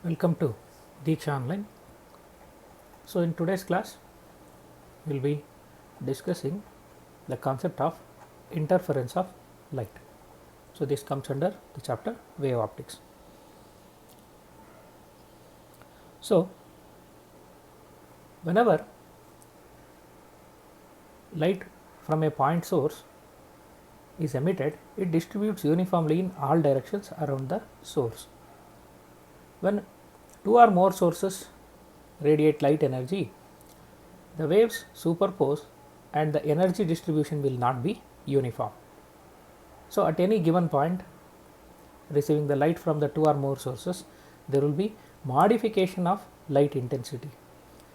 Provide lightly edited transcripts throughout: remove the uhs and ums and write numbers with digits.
Welcome to Deeksha Online. So, in today's class, we will be discussing the concept of interference of light. So, this comes under the chapter wave optics. So, whenever light from a point source is emitted, it distributes uniformly in all directions around the source. When two or more sources radiate light energy, the waves superpose and the energy distribution will not be uniform. So, at any given point receiving the light from the two or more sources, there will be modification of light intensity.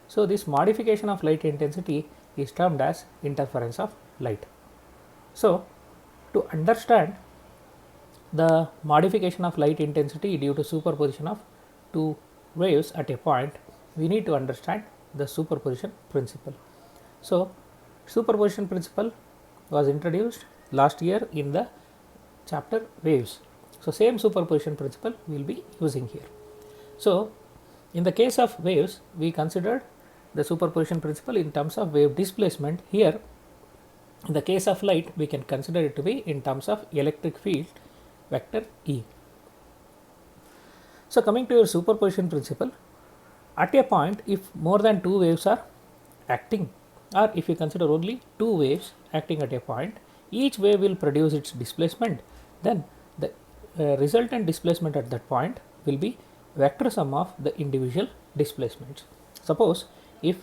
So, this modification of light intensity is termed as interference of light. So, to understand the modification of light intensity due to superposition of two waves at a point, we need to understand the superposition principle. So, superposition principle was introduced last year in the chapter waves. So, same superposition principle we will be using here. So, in the case of waves, we considered the superposition principle in terms of wave displacement. Here, in the case of light, we can consider it to be in terms of electric field vector E. So, coming to your superposition principle, at a point, if more than two waves are acting, or if you consider only two waves acting at a point, each wave will produce its displacement, then the resultant displacement at that point will be vector sum of the individual displacements. Suppose if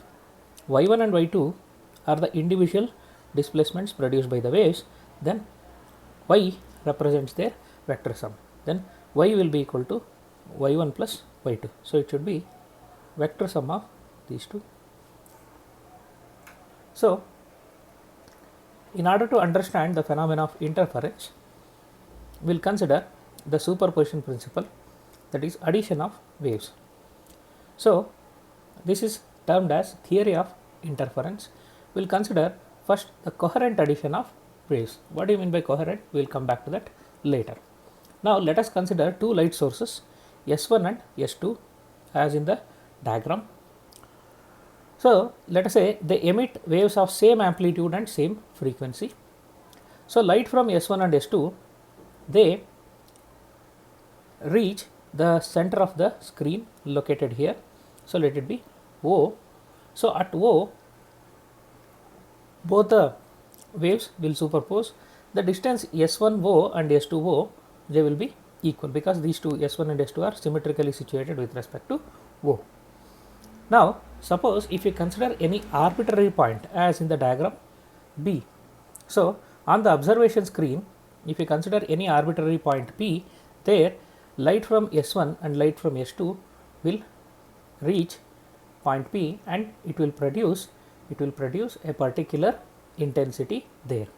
y1 and y2 are the individual displacements produced by the waves, then y represents their vector sum, then y will be equal to y1 plus y2. So, it should be vector sum of these two. So, in order to understand the phenomena of interference, we will consider the superposition principle, that is addition of waves. So, this is termed as theory of interference. We will consider first the coherent addition of waves. What do you mean by coherent? We will come back to that later. Now, let us consider two light sources S1 and S2 as in the diagram. So, let us say they emit waves of same amplitude and same frequency. So, light from S1 and S2, they reach the center of the screen located here. So, let it be O. So, at O, both the waves will superpose. The distance S1O and S2O, they will be equal because these two S1 and S2 are symmetrically situated with respect to O. Now, suppose if you consider any arbitrary point as in the diagram B. So, on the observation screen, if you consider any arbitrary point P, there light from S1 and light from S2 will reach point P and it will produce a particular intensity there.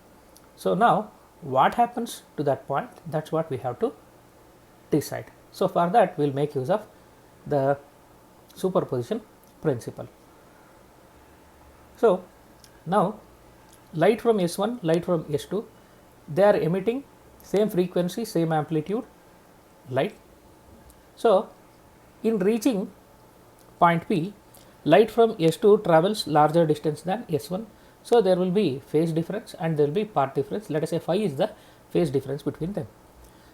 So, now what happens to that point? That is what we have to decide. So, for that we will make use of the superposition principle. So, now light from S1, light from S2, they are emitting same frequency, same amplitude light. So, in reaching point P, light from S2 travels larger distance than S1. So, there will be phase difference and there will be path difference. Let us say phi is the phase difference between them.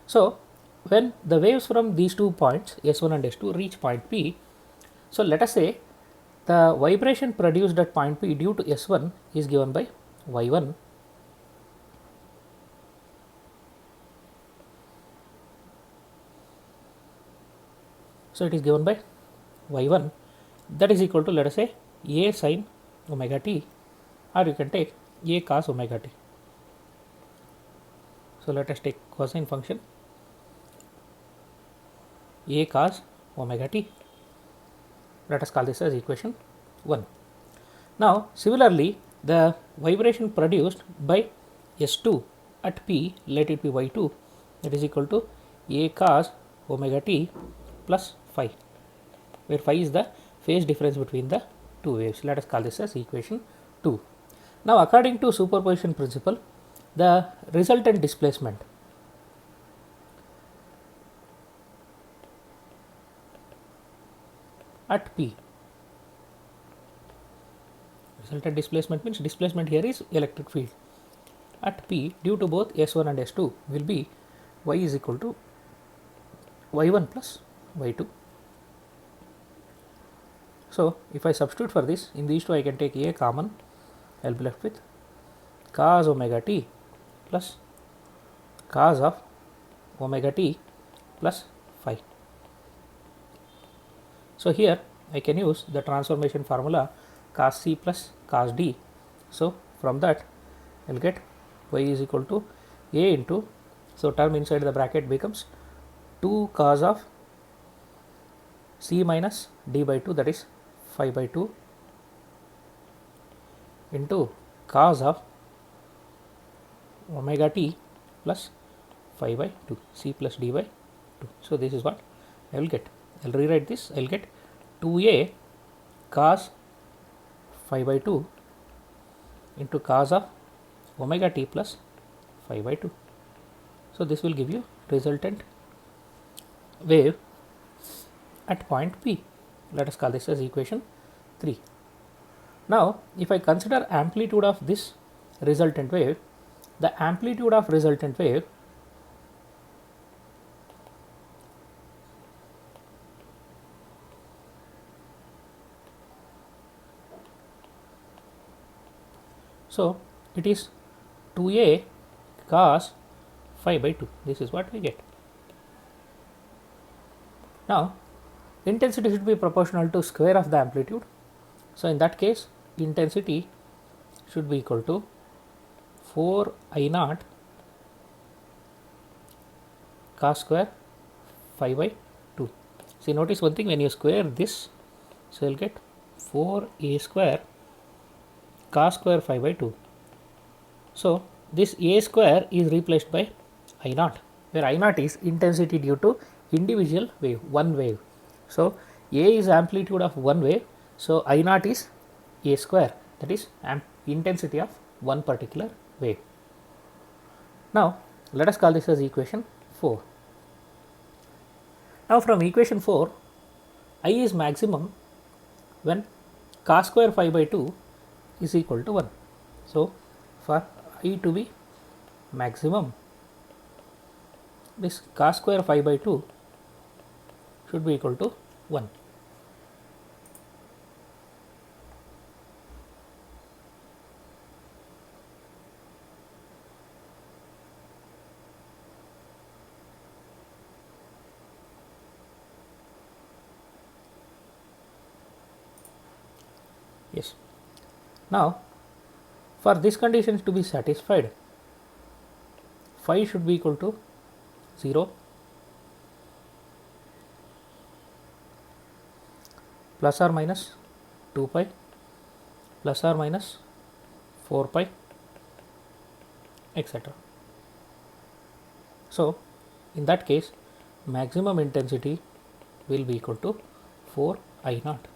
So, when the waves from these 2 points S1 and S2 reach point P, so let us say the vibration produced at point P due to S1 is given by y1 . So, it is given by y1, that is equal to, let us say, a sin omega t, or you can take a cos omega t. So, let us take cosine function a cos omega t. Let us call this as equation 1. Now, similarly, the vibration produced by S2 at P, let it be y2, that is equal to a cos omega t plus phi, where phi is the phase difference between the two waves. Let us call this as equation 2. Now, according to superposition principle, the resultant displacement at P. Resultant displacement means displacement here is electric field. At P, due to both S1 and S2 will be y is equal to y1 plus y2. So, if I substitute for this, in these two I can take a common, I will be left with cos omega t plus cos of omega t plus phi. So, here I can use the transformation formula cos c plus cos d. So, from that I will get y is equal to a into, so term inside the bracket becomes 2 cos of c minus d by 2, that is phi by 2, into cos of omega t plus phi by 2, c plus d by 2. So, this is what I will get. I will rewrite this. I will get 2a cos phi by 2 into cos of omega t plus phi by 2. So, this will give you resultant wave at point P. Let us call this as equation 3. Now, if I consider amplitude of this resultant wave, the amplitude of resultant wave so it is 2a cos phi by 2. This is what we get. Now, intensity should be proportional to square of the amplitude. So, in that case intensity should be equal to 4 I naught cos square phi by 2. See, notice one thing, when you square this, so you will get 4 a square cos square phi by 2. So, this a square is replaced by I naught, where I naught is intensity due to individual wave, one wave. So, a is amplitude of one wave, so I naught is a square, that is intensity of one particular wave. Now, let us call this as equation 4. Now, from equation 4, I is maximum when cos square phi by 2 is equal to 1. So, for I to be maximum, this cos square phi by 2 should be equal to 1. Yes. Now, for this condition to be satisfied, phi should be equal to 0 plus or minus 2 pi plus or minus 4 pi, etc. So, in that case maximum intensity will be equal to 4 I naught.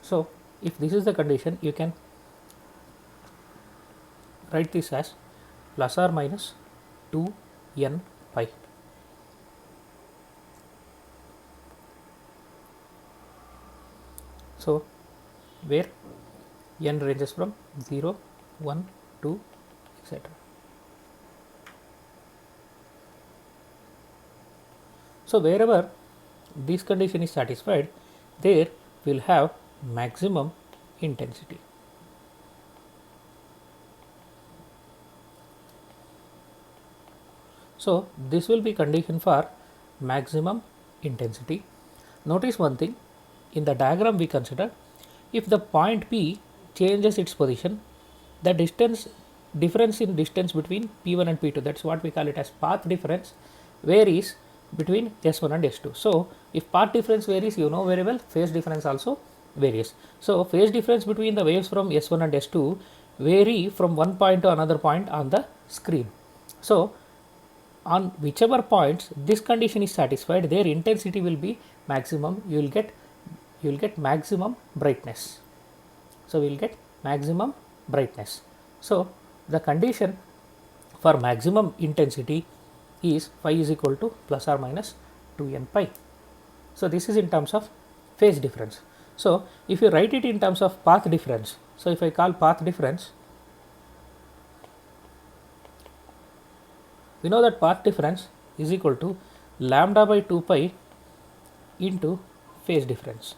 So, if this is the condition, you can write this as plus or minus 2 n pi. So, where n ranges from 0, 1, 2, etc. So, wherever this condition is satisfied, there will have maximum intensity. So, this will be condition for maximum intensity. Notice one thing, in the diagram we consider, if the point P changes its position, the difference in distance between P1 and P2, that is what we call it as path difference, varies between S1 and S2. So, if path difference varies, you know very well, phase difference also varies. So, phase difference between the waves from S1 and S2 vary from one point to another point on the screen. So, on whichever points this condition is satisfied, their intensity will be maximum. You will get maximum brightness. So, we will get maximum brightness. So, the condition for maximum intensity is phi is equal to plus or minus 2n pi. So this is in terms of phase difference. So if you write it in terms of path difference, so if I call path difference, we know that path difference is equal to lambda by 2 pi into phase difference.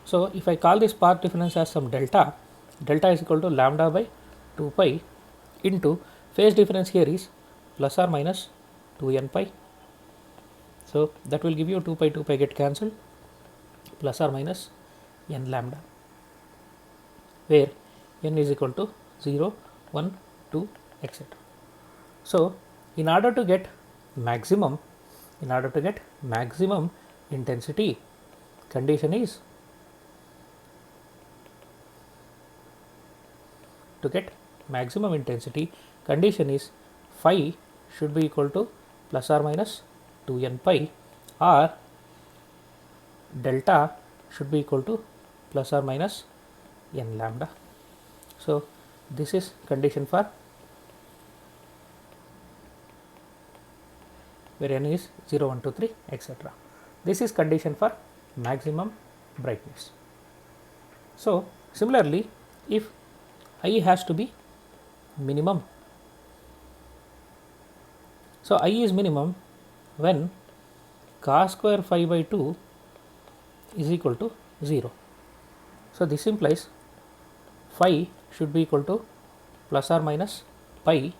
So if I call this path difference as some delta, delta is equal to lambda by 2 pi into phase difference here is plus or minus 2n pi. So that will give you 2 pi get cancelled, plus or minus n lambda, where n is equal to 0, 1, 2, etc. So in order to get maximum intensity, condition is phi should be equal to plus or minus 2n pi, or delta should be equal to plus or minus n lambda. So this is condition for where n is 0, 1, 2, 3, etc. This is condition for maximum brightness. So similarly, if I has to be minimum, so I is minimum when cos square phi by 2 is equal to 0. So this implies phi should be equal to plus or minus pi,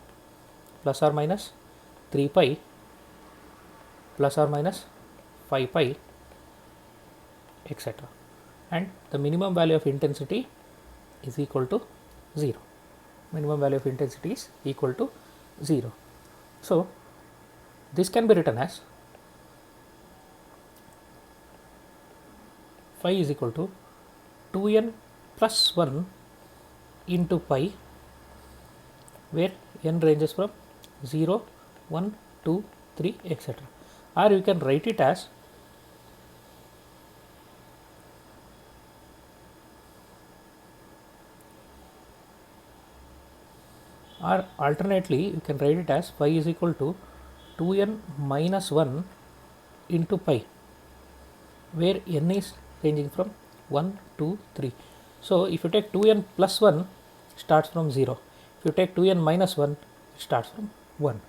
plus or minus 3 pi, plus or minus 5 pi, etc. And the minimum value of intensity is equal to 0. Minimum value of intensity is equal to 0. So this can be written as phi is equal to 2n plus 1 into pi, where n ranges from 0, 1, 2, 3, etc. Or you can write it as or alternately you can write it as phi is equal to 2n minus 1 into pi, where n is ranging from 1, 2, 3. So if you take 2n plus 1, starts from 0. If you take 2n minus 1, it starts from 1.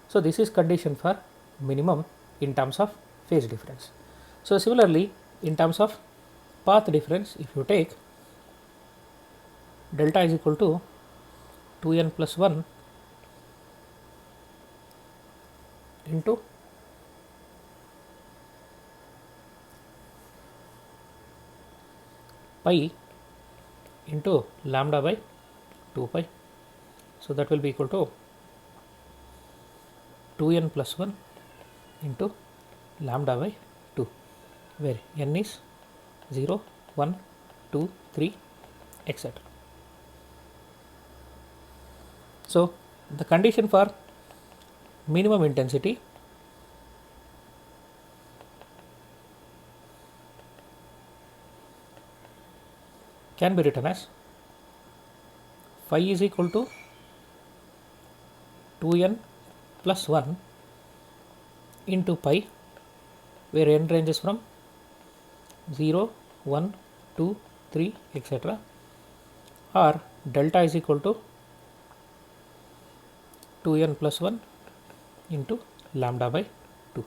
So this is condition for minimum in terms of phase difference. So similarly, in terms of path difference, if you take delta is equal to 2n plus 1 into pi into lambda by 2 pi. So that will be equal to 2n plus 1 into lambda by 2, where n is 0, 1, 2, 3, etc. So the condition for minimum intensity can be written as phi is equal to 2n plus 1 into pi, where n ranges from 0, 1, 2, 3, etc. or delta is equal to 2n plus 1 into lambda by 2.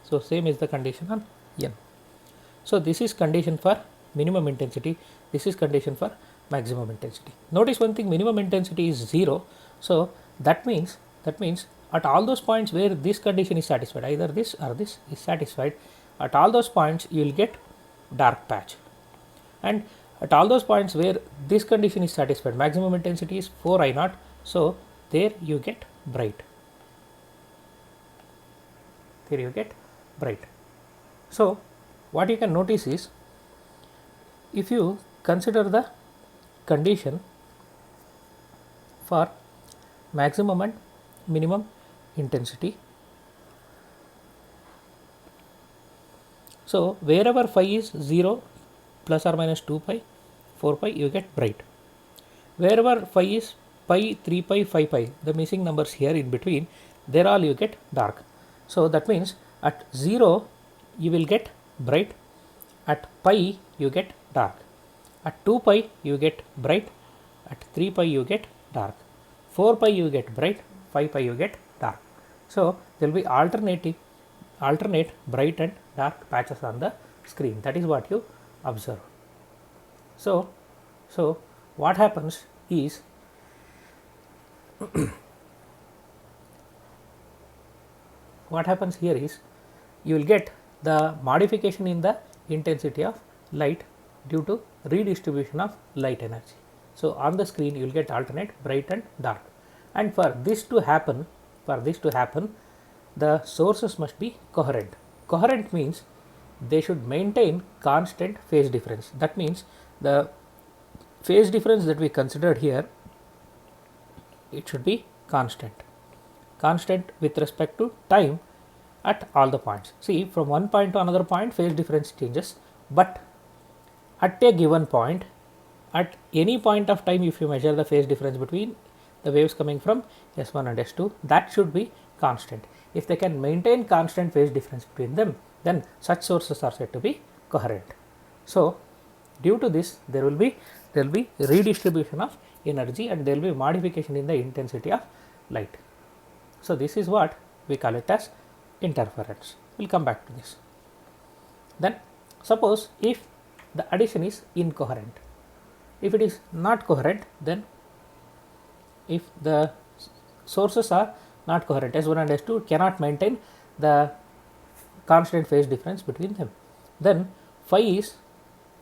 So same is the condition on n. So this is condition for minimum intensity, this is condition for maximum intensity. Notice one thing, minimum intensity is 0. So that means at all those points where this condition is satisfied, either this or this is satisfied, at all those points you will get dark patch, and at all those points where this condition is satisfied, maximum intensity is 4 I naught, so there you get bright. So what you can notice is, if you consider the condition for maximum and minimum intensity, so wherever phi is 0, plus or minus 2 pi, 4 pi, you get bright. Wherever phi is pi, 3 pi, 5 pi, the missing numbers here in between, there all you get dark. So that means at 0 you will get bright, at pi you get dark, at 2 pi you get bright, at 3 pi you get dark, 4 pi you get bright, 5 pi you get dark. So there will be alternate bright and dark patches on the screen. That is what you observe. So what happens is what happens here is you will get the modification in the intensity of light due to redistribution of light energy. So on the screen you will get alternate bright and dark, and for this to happen the sources must be coherent. Coherent means they should maintain constant phase difference. That means the phase difference that we considered here, it should be constant with respect to time at all the points. See, from one point to another point phase difference changes, but at a given point, at any point of time, if you measure the phase difference between the waves coming from S1 and S2, that should be constant. If they can maintain constant phase difference between them, then such sources are said to be coherent. So due to this, there will be redistribution of energy and there will be modification in the intensity of light. So this is what we call it as interference. We will come back to this. Then suppose if the addition is incoherent, if it is not coherent, then if the sources are not coherent, S1 and S2 cannot maintain the constant phase difference between them, then phi is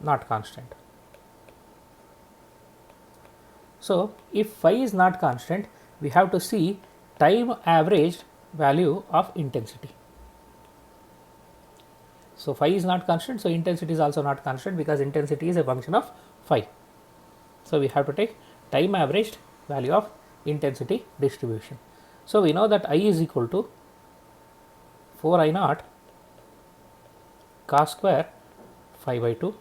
not constant. So if phi is not constant, we have to see time averaged value of intensity. So phi is not constant, so intensity is also not constant because intensity is a function of phi. So we have to take time averaged value of intensity distribution. So we know that I is equal to 4 I naught cos square phi by 2.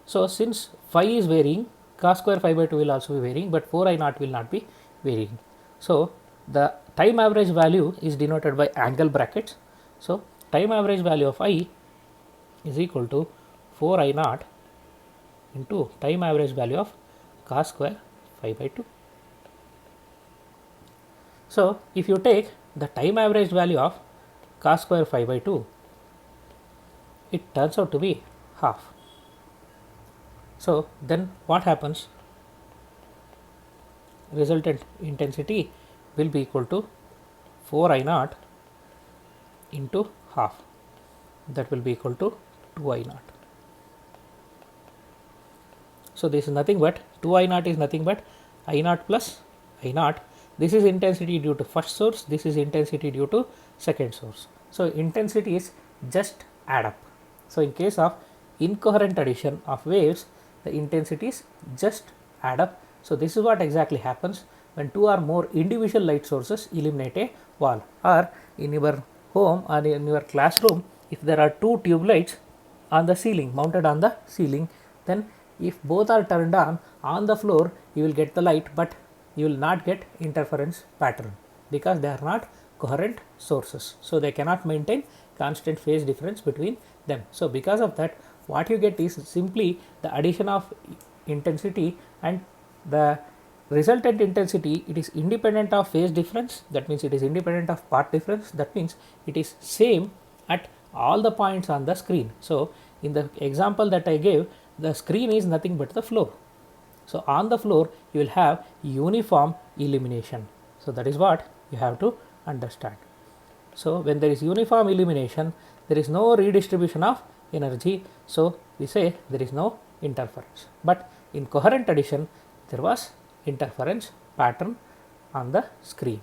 So since phi is varying, cos square phi by 2 will also be varying, but 4 I naught will not be varying. So the time average value is denoted by angle brackets. So time average value of I is equal to 4 I naught into time average value of cos square phi by 2. So if you take the time average value of cos square phi by 2, it turns out to be half. So then what happens? Resultant intensity will be equal to 4 I naught into half, that will be equal to 2 I naught. So this is nothing but 2 I naught is nothing but I naught plus I naught. This is intensity due to first source, this is intensity due to second source. So intensities just add up. So in case of incoherent addition of waves, the intensities just add up. So this is what exactly happens when two or more individual light sources illuminate a wall, or in your home or in your classroom, if there are two tube lights on the ceiling, mounted on the ceiling, then if both are turned on the floor, you will get the light, but you will not get interference pattern because they are not coherent sources. So they cannot maintain constant phase difference between them. So because of that, what you get is simply the addition of intensity, and the resultant intensity, it is independent of phase difference. That means it is independent of path difference. That means it is same at all the points on the screen. So in the example that I gave, the screen is nothing but the floor. So on the floor you will have uniform illumination. So that is what you have to understand. So when there is uniform illumination, there is no redistribution of energy. So we say there is no interference. But in coherent addition, there was interference pattern on the screen.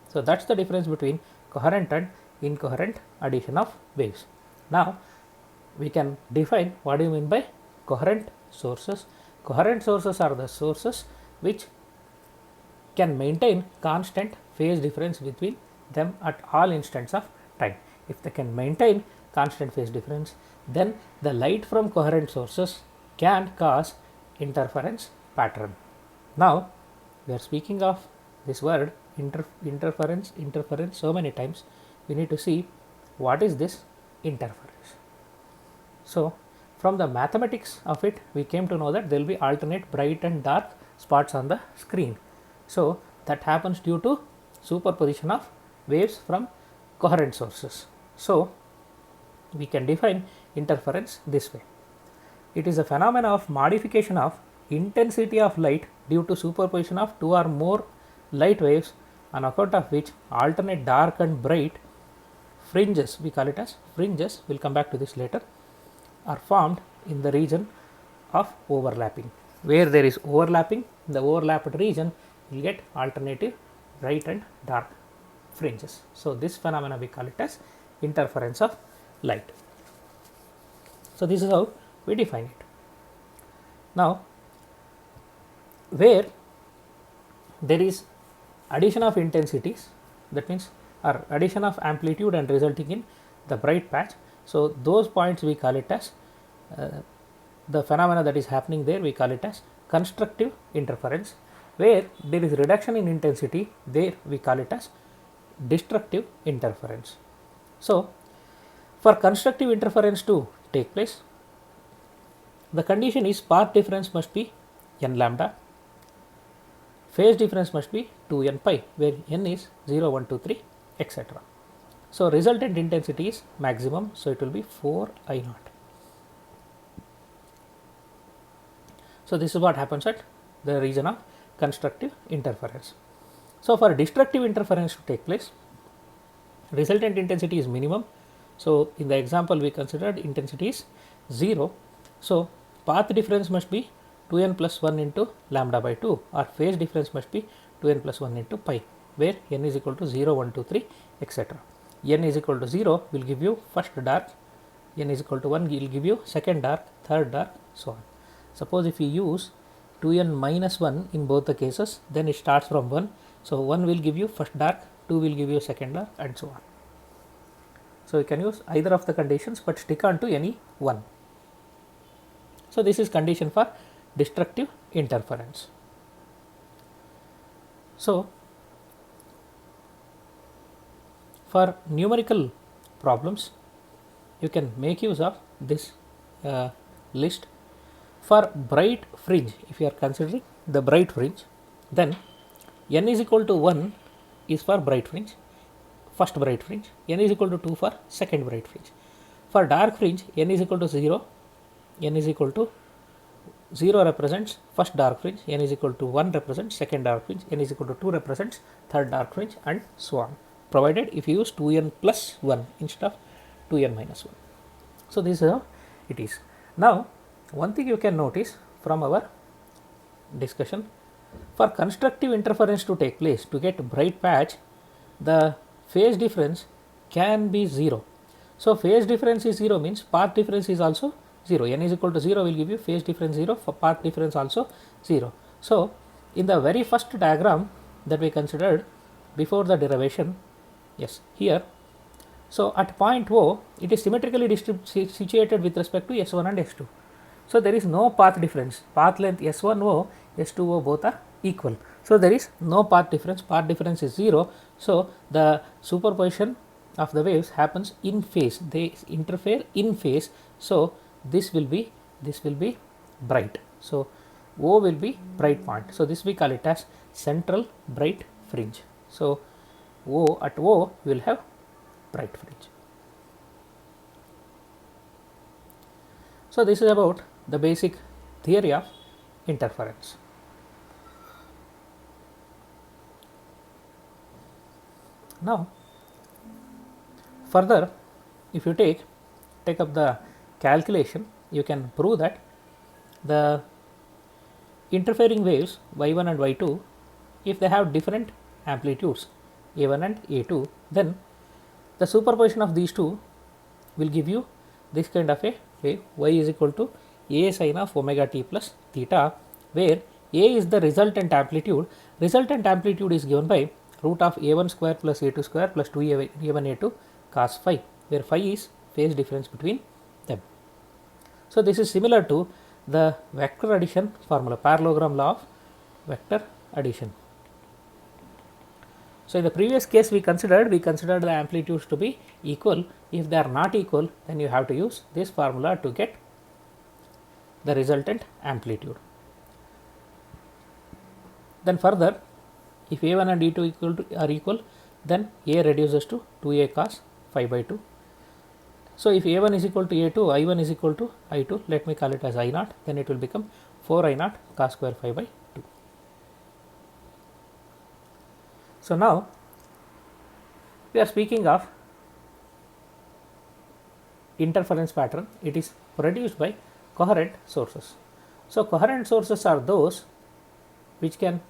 So that's the difference between coherent and incoherent addition of waves. Now we can define what do you mean by coherent sources. Coherent sources are the sources which can maintain constant phase difference between them at all instants of time. If they can maintain constant phase difference, then the light from coherent sources can cause interference pattern. Now we are speaking of this word interference so many times, we need to see what is this interference. So from the mathematics of it, we came to know that there will be alternate bright and dark spots on the screen. So that happens due to superposition of waves from coherent sources. So we can define interference this way. It is a phenomena of modification of intensity of light due to superposition of two or more light waves, on account of which alternate dark and bright fringes, we call it as fringes, we will come back to this later, are formed in the region of overlapping. Where there is overlapping, the overlapped region will get alternative bright and dark fringes. So this phenomena we call it as interference of light. So this is how we define it. Now where there is addition of intensities, that means or addition of amplitude and resulting in the bright patch, so those points we call it as the phenomena that is happening there, we call it as constructive interference. Where there is reduction in intensity, there we call it as destructive interference. So for constructive interference to take place, the condition is path difference must be n lambda, phase difference must be 2n pi, where n is 0, 1, 2, 3, etc. So resultant intensity is maximum, so it will be 4 I naught. So this is what happens at the region of constructive interference. So for destructive interference to take place, resultant intensity is minimum. So in the example we considered, intensity is 0. So path difference must be 2n plus 1 into lambda by 2, or phase difference must be 2n plus 1 into pi, where n is equal to 0, 1, 2, 3, etc. n is equal to 0 will give you first dark, n is equal to 1 will give you second dark, third dark, so on. Suppose if you use 2n minus 1 in both the cases, then it starts from 1. So 1 will give you first dark, 2 will give you second dark, and so on. So you can use either of the conditions, but stick on to any one. So this is condition for destructive interference. So for numerical problems, you can make use of this list. For bright fringe, if you are considering the bright fringe, then n is equal to 1 is for bright fringe, first bright fringe, n is equal to 2 for second bright fringe. For dark fringe, n is equal to 0, n is equal to 0 represents first dark fringe, n is equal to 1 represents second dark fringe, n is equal to 2 represents third dark fringe, and so on, provided if you use 2n plus 1 instead of 2n minus 1. So this is how it is. Now one thing you can notice from our discussion, for constructive interference to take place, to get bright patch, the phase difference can be 0. So phase difference is 0 means path difference is also 0. n is equal to 0 will give you phase difference 0, for path difference also 0. So in the very first diagram that we considered before the derivation, yes, here, so at point O, it is symmetrically situated with respect to S1 and S2. So there is no path difference, path length S1O, S2O both are equal. So there is no path difference is 0. So the superposition of the waves happens in phase, they interfere in phase. So this will be bright. So O will be bright point. So this we call it as central bright fringe. So O at O will have bright fringe. So this is about the basic theory of interference. Now further, if you take up the calculation, you can prove that the interfering waves y1 and y2, if they have different amplitudes a1 and a2, then the superposition of these two will give you this kind of a wave, y is equal to a sin of omega t plus theta, where a is the resultant amplitude. Resultant amplitude is given by root of a1 square plus a2 square plus 2a1 a2 cos phi, where phi is phase difference between them. So this is similar to the vector addition formula, parallelogram law of vector addition. So, in the previous case we considered the amplitudes to be equal. If they are not equal, then you have to use this formula to get the resultant amplitude. Then further, if A1 and E2 are equal, then A reduces to 2A cos phi by 2. So, if A1 is equal to A2, I1 is equal to I2, let me call it as I0, then it will become 4 I0 cos square phi by 2. So, now we are speaking of interference pattern. It is produced by coherent sources. So, coherent sources are those which can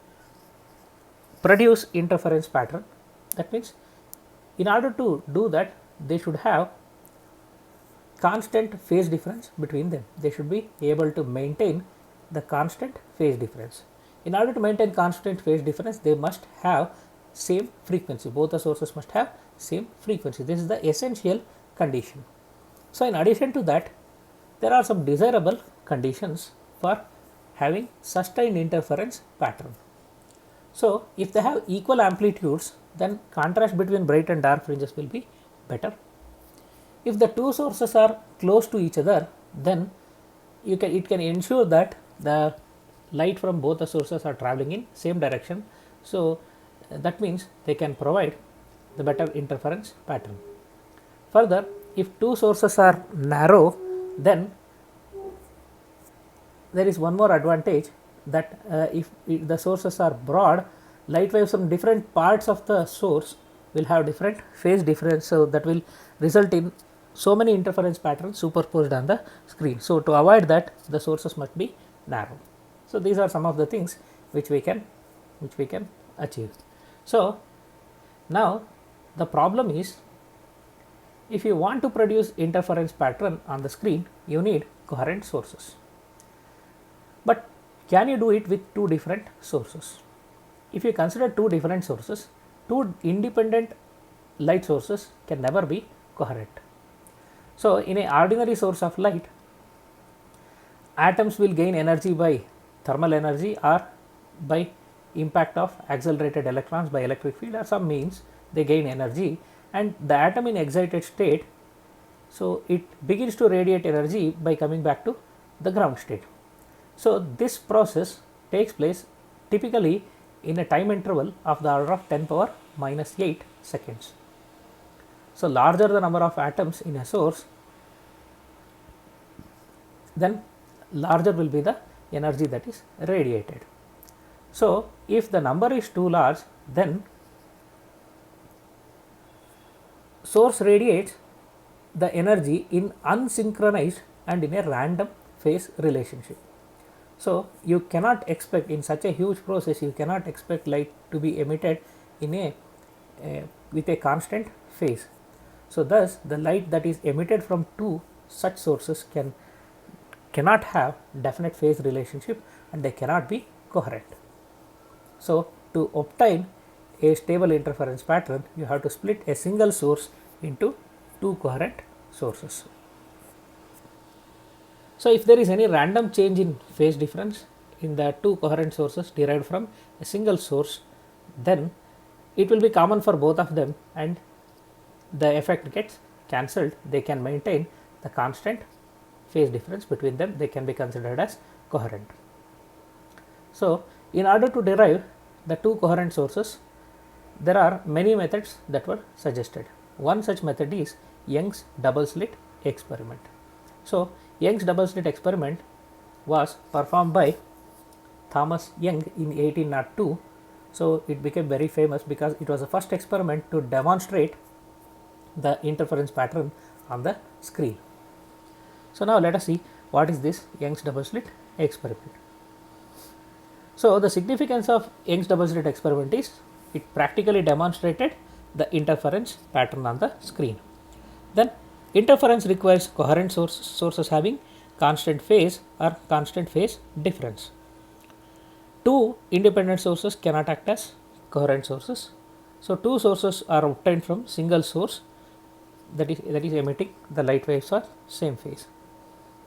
produce interference pattern. That means, in order to do that, they should have constant phase difference between them. They should be able to maintain the constant phase difference. In order to maintain constant phase difference, they must have same frequency. Both the sources must have same frequency. This is the essential condition. So, in addition to that, there are some desirable conditions for having sustained interference pattern. So, if they have equal amplitudes, then contrast between bright and dark fringes will be better. If the two sources are close to each other, then it can ensure that the light from both the sources are traveling in same direction. So, that means they can provide the better interference pattern. Further, if two sources are narrow, then there is one more advantage, that if the sources are broad, light waves from different parts of the source will have different phase difference. So, that will result in so many interference patterns superposed on the screen. So, to avoid that, the sources must be narrow. So, these are some of the things which we can achieve. So, now the problem is, if you want to produce interference pattern on the screen, you need coherent sources. But can you do it with two different sources? If you consider two different sources, two independent light sources can never be coherent. So, in an ordinary source of light, atoms will gain energy by thermal energy or by impact of accelerated electrons by electric field, or some means they gain energy, and the atom in excited state, so it begins to radiate energy by coming back to the ground state. So, this process takes place typically in a time interval of the order of 10 power minus 8 seconds. So, larger the number of atoms in a source, then larger will be the energy that is radiated. So, if the number is too large, then source radiates the energy in unsynchronized and in a random phase relationship. So, you cannot expect, in such a huge process, you cannot expect light to be emitted in with a constant phase. So, thus the light that is emitted from two such sources cannot have definite phase relationship, and they cannot be coherent. So, to obtain a stable interference pattern, you have to split a single source into two coherent sources. So, if there is any random change in phase difference in the two coherent sources derived from a single source, then it will be common for both of them and the effect gets cancelled. They can maintain the constant phase difference between them. They can be considered as coherent. So, in order to derive the two coherent sources, there are many methods that were suggested. One such method is Young's double slit experiment. So, Young's double slit experiment was performed by Thomas Young in 1802. So, it became very famous because it was the first experiment to demonstrate the interference pattern on the screen. So, now let us see what is this Young's double slit experiment. So, the significance of Young's double slit experiment is it practically demonstrated the interference pattern on the screen. Then interference requires coherent sources having constant phase or constant phase difference. Two independent sources cannot act as coherent sources. So, two sources are obtained from single source that is emitting the light waves are same phase.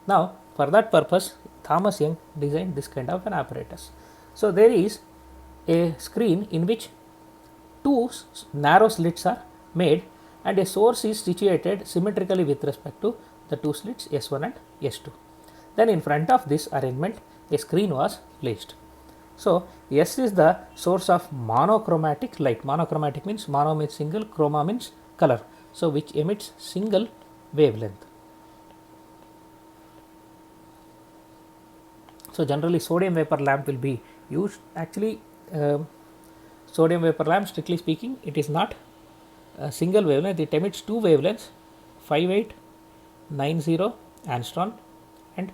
Now, for that purpose, Thomas Young designed this kind of an apparatus. So, there is a screen in which two narrow slits are made and a source is situated symmetrically with respect to the two slits S1 and S2. Then in front of this arrangement a screen was placed. So S is the source of monochromatic light. Monochromatic means mono means single, chroma means color. So which emits single wavelength. So generally sodium vapor lamp will be used. Actually sodium vapor lamp, strictly speaking, it is not a single wavelength, it emits two wavelengths, 5890 angstrom and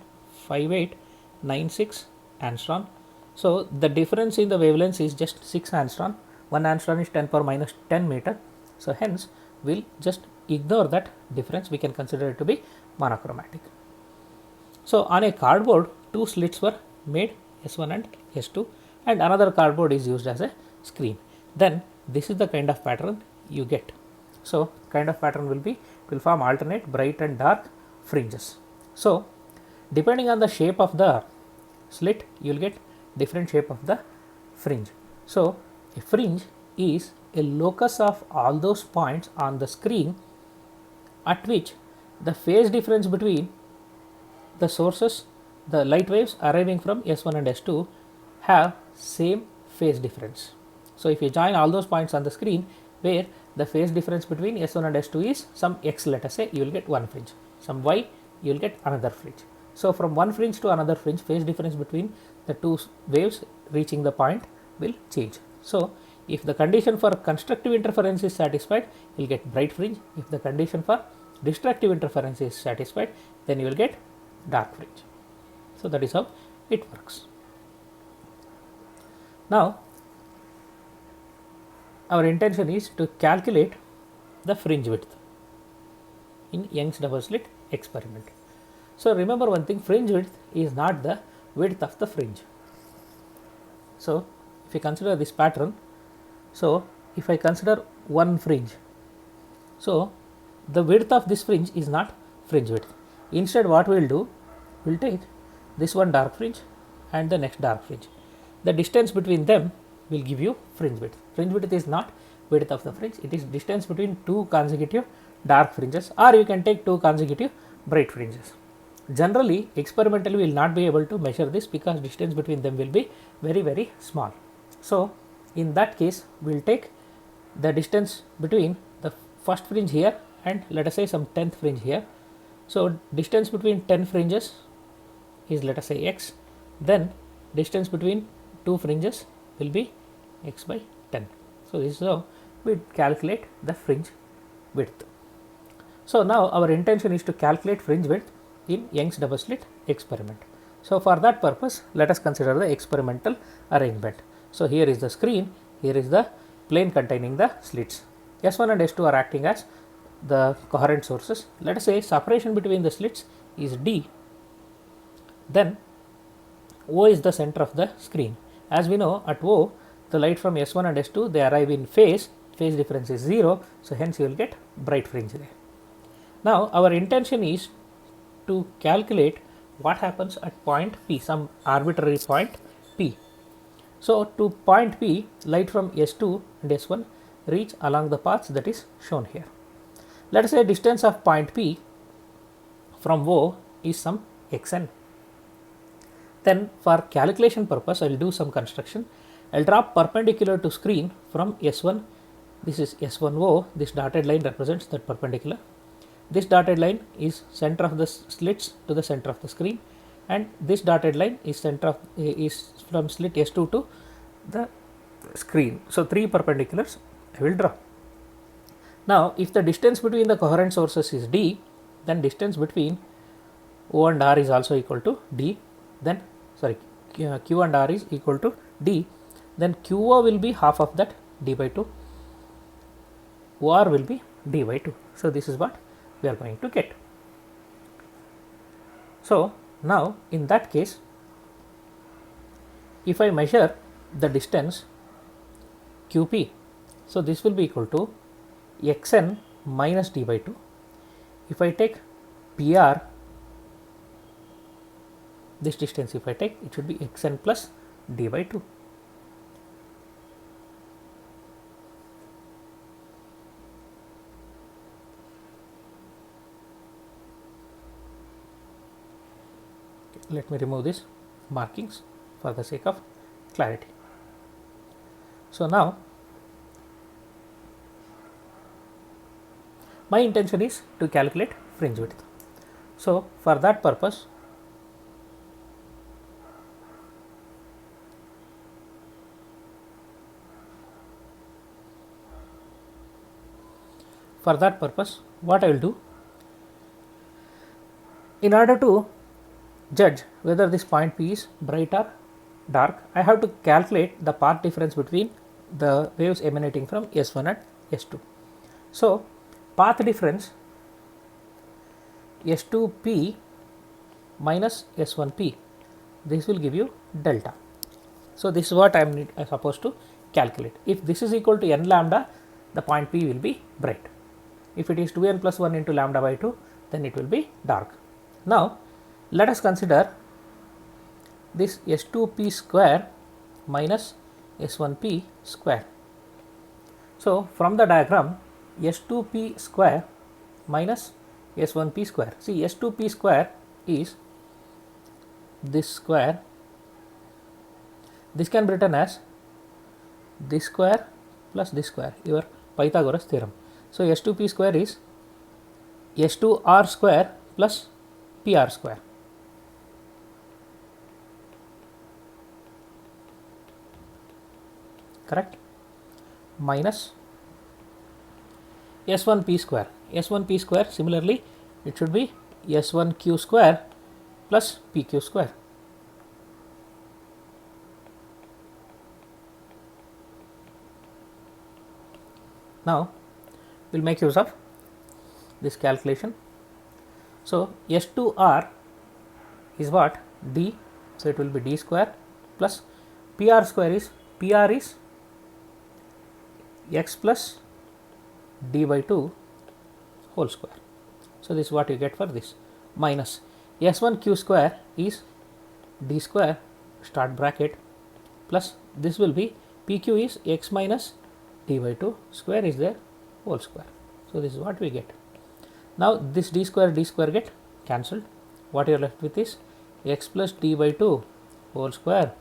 5896 angstrom. So the difference in the wavelengths is just 6 angstrom. 1 angstrom is 10 power minus 10 meter. So hence we will just ignore that difference, we can consider it to be monochromatic. So on a cardboard, two slits were made, S1 and S2, and another cardboard is used as a screen. Then this is the kind of pattern you get. So kind of pattern will be, it will form alternate bright and dark fringes. So depending on the shape of the slit, you will get different shape of the fringe. So a fringe is a locus of all those points on the screen at which the phase difference between the sources, the light waves arriving from S1 and S2 have same phase difference. So if you join all those points on the screen where the phase difference between S1 and S2 is some X, let us say, you will get one fringe, some Y, you will get another fringe. So from one fringe to another fringe, phase difference between the two waves reaching the point will change. So if the condition for constructive interference is satisfied, you will get bright fringe. If the condition for destructive interference is satisfied, then you will get dark fringe. So that is how it works. Now our intention is to calculate the fringe width in Young's double slit experiment. So remember one thing, fringe width is not the width of the fringe. So if you consider this pattern, so if I consider one fringe, so the width of this fringe is not fringe width. Instead what we will do, we will take this one dark fringe and the next dark fringe. The distance between them will give you fringe width. Fringe width is not width of the fringe, it is distance between two consecutive dark fringes, or you can take two consecutive bright fringes. Generally experimentally we will not be able to measure this because distance between them will be very small. So in that case we will take the distance between the first fringe here and let us say some 10th fringe here. So distance between 10 fringes is let us say X, then distance between two fringes will be X by 10. So this is how we calculate the fringe width. So now our intention is to calculate fringe width in Young's double slit experiment. So for that purpose, let us consider the experimental arrangement. So here is the screen, here is the plane containing the slits. S1 and S2 are acting as the coherent sources. Let us say separation between the slits is D, then O is the center of the screen. As we know, at O the light from S1 and S2 they arrive in phase difference is 0, so hence you will get bright fringe there. Now our intention is to calculate what happens at point P, some arbitrary point P. So to point P, light from S2 and S1 reach along the paths that is shown here. Let us say distance of point P from O is some xn. Then for calculation purpose I will do some construction. I will drop perpendicular to screen from S1, this is S1O, this dotted line represents that perpendicular. This dotted line is center of the slits to the center of the screen, and this dotted line is center of is from slit S2 to the screen. So three perpendiculars I will draw. Now if the distance between the coherent sources is D, then distance between O and R is also equal to D, then Q and R is equal to D, then QO will be half of that D by 2, OR will be D by 2. So this is what we are going to get. So now in that case, if I measure the distance QP, so this will be equal to xn minus D by 2. If I take PR, this distance if I take, it should be xn plus D by 2. let me remove these markings for the sake of clarity. So now my intention is to calculate fringe width. So for that purpose, what I will do, in order to judge whether this point P is bright or dark, I have to calculate the path difference between the waves emanating from S1 and S2. So path difference S2P minus S1P, this will give you delta. So this is what I am supposed to calculate. If this is equal to n lambda, the point P will be bright. If it is 2n plus 1 into lambda by 2, then it will be dark. Now let us consider this S2P square minus S1P square. So from the diagram, S2P square minus S1P square. See, S2P square is this square. This can be written as this square plus this square, your Pythagoras theorem. So S2P square is S2R square plus PR square. Correct? Minus S1P square. S1P square, similarly it should be S1Q square plus PQ square. Now we will make use of this calculation. So S2R is what? D. So it will be D square plus PR square is x plus d by 2 whole square. So this is what you get for this, minus S1Q square is d square start bracket plus this will be PQ is x minus d by 2 square is there whole square. So this is what we get. Now this d square get cancelled. What you are left with is x plus d by 2 whole square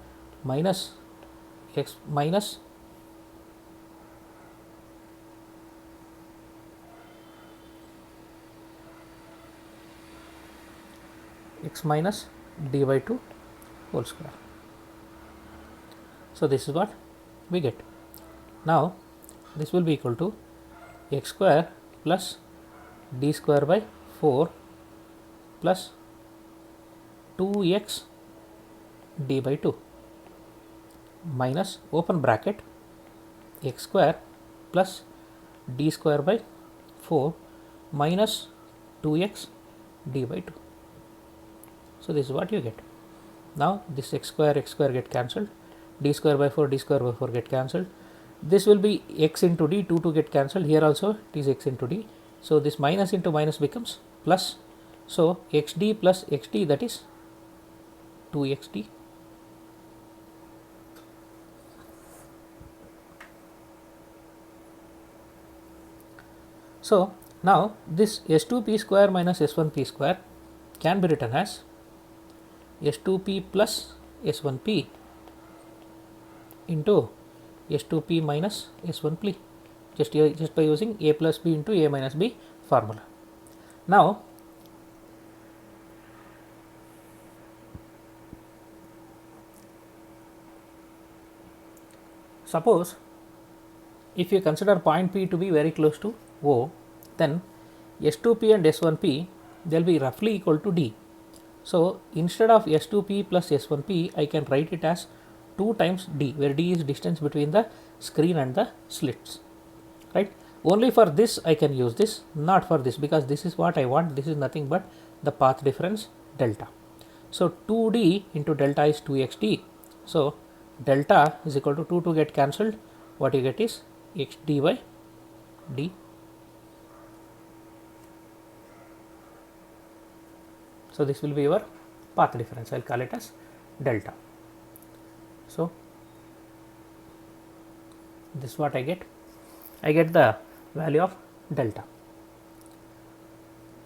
minus x minus x minus d by 2 whole square. So this is what we get. Now this will be equal to x square plus d square by 4 plus 2x d by 2 minus open bracket x square plus d square by 4 minus 2x d by 2. So this is what you get. Now this x square get cancelled, d square by 4 get cancelled. This will be x into d, 2 get cancelled. Here also it is x into d. So this minus into minus becomes plus. So xd plus xd, that is 2xd. So now this S2P square minus S1P square can be written as S2P plus S1P into S2P minus S1P, just by using A plus B into A minus B formula. Now suppose if you consider point P to be very close to O, then S2P and S1P, they will be roughly equal to D. So instead of S2P plus S1P, I can write it as 2 times D, where D is distance between the screen and the slits, right? Only for this I can use this, not for this, because this is what I want. This is nothing but the path difference delta. So 2D into delta is 2xd. So delta is equal to 2 get cancelled. What you get is xd by d. So this will be your path difference. I will call it as delta. So this is what I get. I get the value of delta.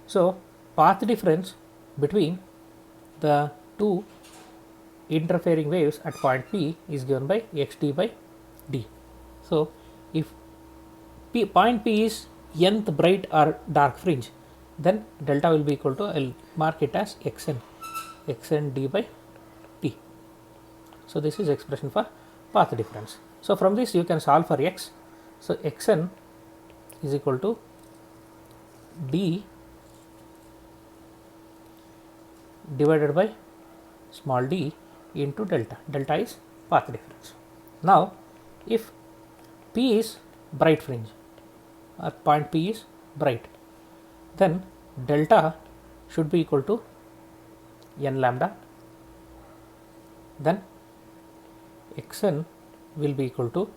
So path difference between the two interfering waves at point P is given by xt by d. So, if point P is nth bright or dark fringe, then delta will be equal to, I will mark it as xn d by t. So, this is expression for path difference. So, from this you can solve for x. So, xn is equal to d divided by small d into delta. Delta is path difference. Now, if P is bright fringe or point P is bright, then delta should be equal to n lambda, then xn will be equal to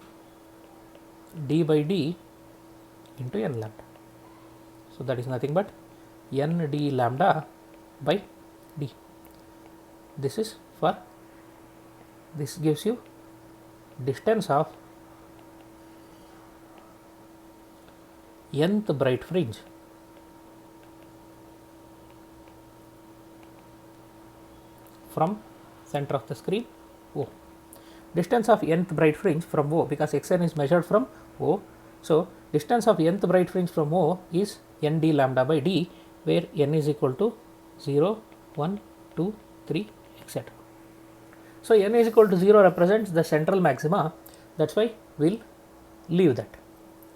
d by d into n lambda. So, that is nothing but n d lambda by d. This is for, this gives you distance of nth bright fringe from center of the screen O. Distance of nth bright fringe from O, because xn is measured from O. So, distance of nth bright fringe from O is n d lambda by d, where n is equal to 0, 1, 2, 3, etc. So, n is equal to 0 represents the central maxima, that is why we will leave that,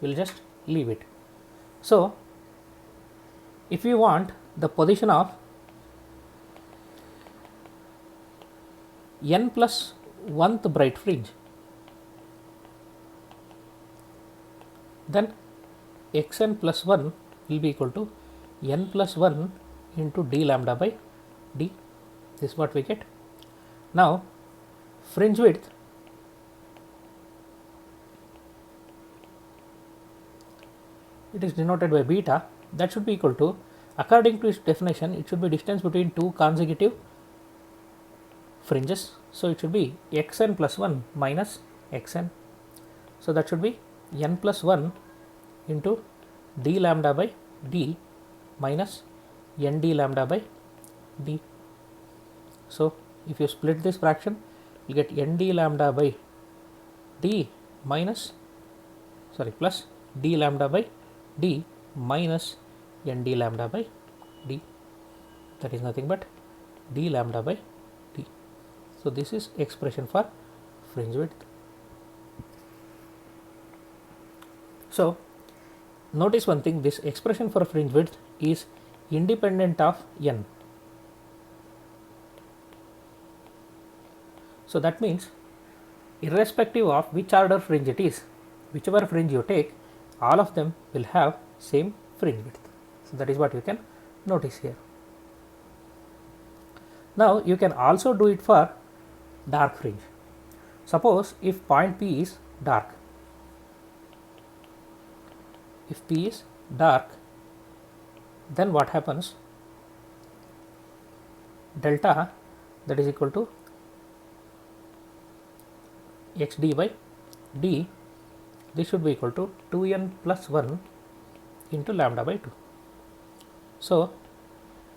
we will just leave it. So, if you want the position of n plus 1th bright fringe, then xn plus 1 will be equal to n plus 1 into d lambda by d. This is what we get. Now, fringe width it is denoted by beta, that should be equal to, according to its definition, it should be distance between two consecutive fringes. So, it should be xn plus 1 minus xn. So, that should be n plus 1 into d lambda by d minus n d lambda by d. So, if you split this fraction, you get n d lambda by d minus, plus d lambda by d minus n d lambda by d, that is nothing but d lambda by d. So, this is expression for fringe width. So, notice one thing, this expression for fringe width is independent of n. So, that means irrespective of which order fringe it is, whichever fringe you take, all of them will have same fringe width. So, that is what you can notice here. Now, you can also do it for dark fringe. Suppose if point P is dark, if P is dark, then what happens? Delta, that is equal to xd by d, this should be equal to 2n plus 1 into lambda by 2. So,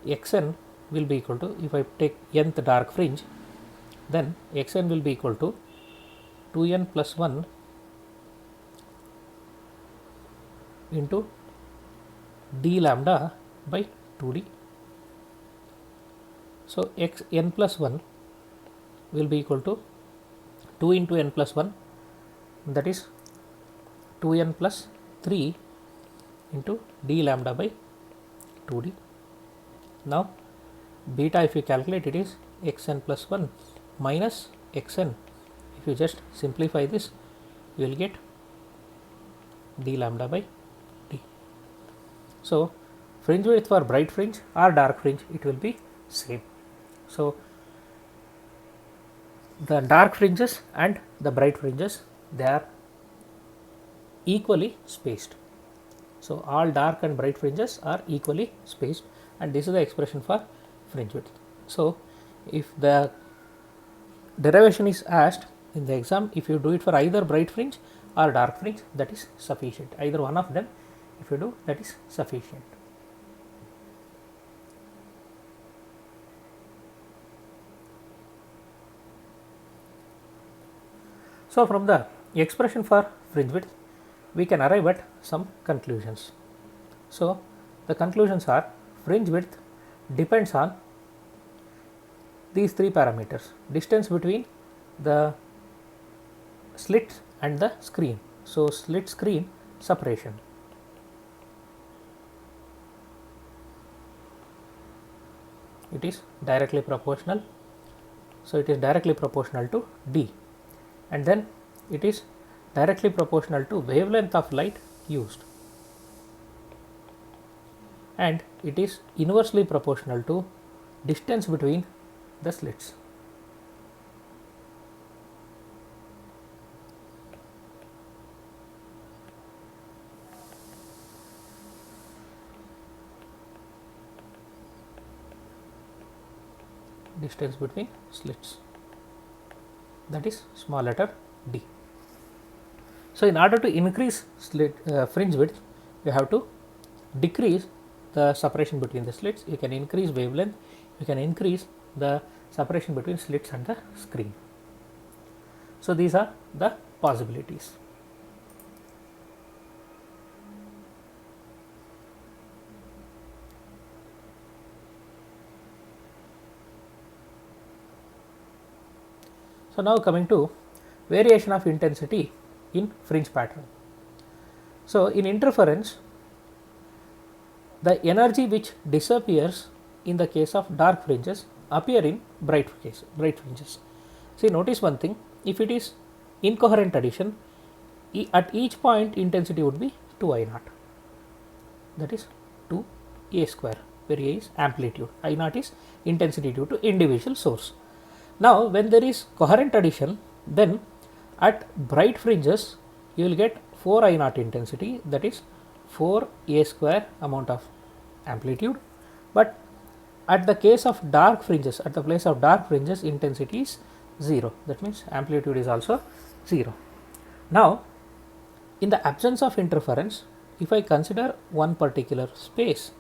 xn will be equal to, if I take nth dark fringe, then xn will be equal to 2n plus 1 into d lambda by 2d. So, n plus 1 will be equal to 2 into n plus 1, that is 2n plus 3 into d lambda by 2d. Now, beta, if you calculate, it is xn plus 1 minus xn. If you just simplify this, you will get d lambda by d. So, fringe width for bright fringe or dark fringe, it will be same. So, the dark fringes and the bright fringes, they are equally spaced. So, all dark and bright fringes are equally spaced, and this is the expression for fringe width. So, if the derivation is asked in the exam, if you do it for either bright fringe or dark fringe, that is sufficient. Either one of them, if you do, that is sufficient. So, from the expression for fringe width, we can arrive at some conclusions. So, the conclusions are fringe width depends on these three parameters: distance between the slit and the screen. So, slit screen separation, it is directly proportional. So, it is directly proportional to D, and then it is directly proportional to wavelength of light used, and it is inversely proportional to distance between the slits. Distance between slits, that is small letter d. So, in order to increase fringe width, you have to decrease the separation between the slits. You can increase wavelength, you can increase the separation between slits and the screen. So, these are the possibilities. So, now coming to variation of intensity in fringe pattern. So, in interference, the energy which disappears in the case of dark fringes appear in bright fringes. See, notice one thing: if it is incoherent addition, at each point intensity would be 2I0, that is 2A square, where A is amplitude, I0 is intensity due to individual source. Now, when there is coherent addition, then at bright fringes you will get 4I0 intensity, that is 4A square amount of amplitude, but at the case of dark fringes, at the place of dark fringes, intensity is 0, that means amplitude is also 0. Now, in the absence of interference, if I consider one particular space,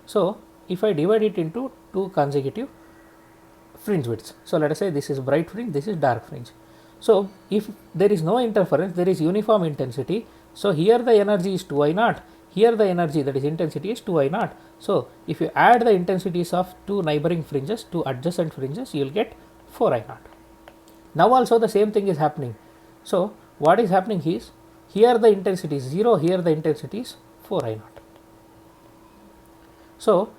so if I divide it into two consecutive fringe widths, so let us say this is bright fringe, this is dark fringe. So, if there is no interference, there is uniform intensity. So, here the energy is 2I0, here the energy, that is intensity, is 2I0. So, if you add the intensities of two neighboring fringes, two adjacent fringes, you will get 4I0. Now, also the same thing is happening. So, what is happening is, here the intensity is 0, here the intensity is 4I0. So,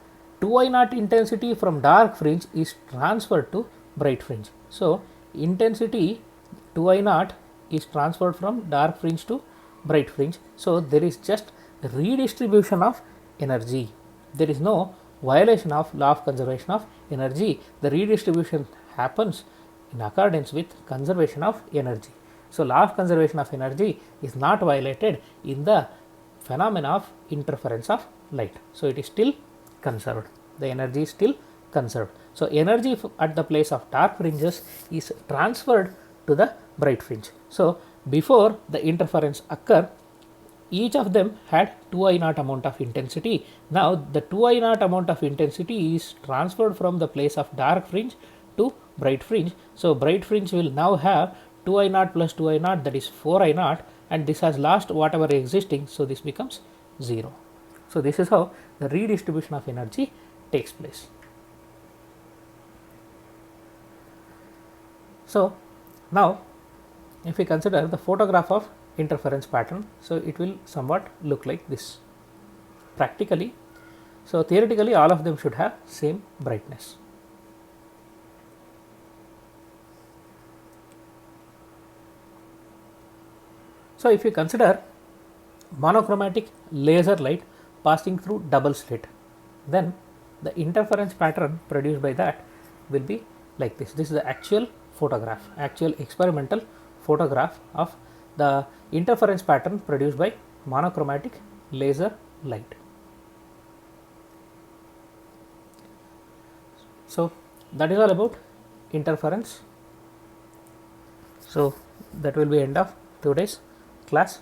2I0 intensity from dark fringe is transferred to bright fringe. So, intensity 2I0 is transferred from dark fringe to bright fringe. So, there is just redistribution of energy. There is no violation of law of conservation of energy. The redistribution happens in accordance with conservation of energy. So, law of conservation of energy is not violated in the phenomena of interference of light. So, it is still conserved, the energy is still conserved. So, energy at the place of dark fringes is transferred to the bright fringe. So, before the interference occur, each of them had 2I0 amount of intensity. Now, the 2I0 amount of intensity is transferred from the place of dark fringe to bright fringe. So, bright fringe will now have 2I0 plus 2I0, that is 4I0, and this has lost whatever existing. So, this becomes 0. So, this is how the redistribution of energy takes place. So, now if we consider the photograph of interference pattern, so it will somewhat look like this practically. So, theoretically all of them should have same brightness. So, if you consider monochromatic laser light passing through double slit, then the interference pattern produced by that will be like this. This is the actual photograph, actual experimental photograph of the interference pattern produced by monochromatic laser light. So, that is all about interference. So, that will be end of today's class.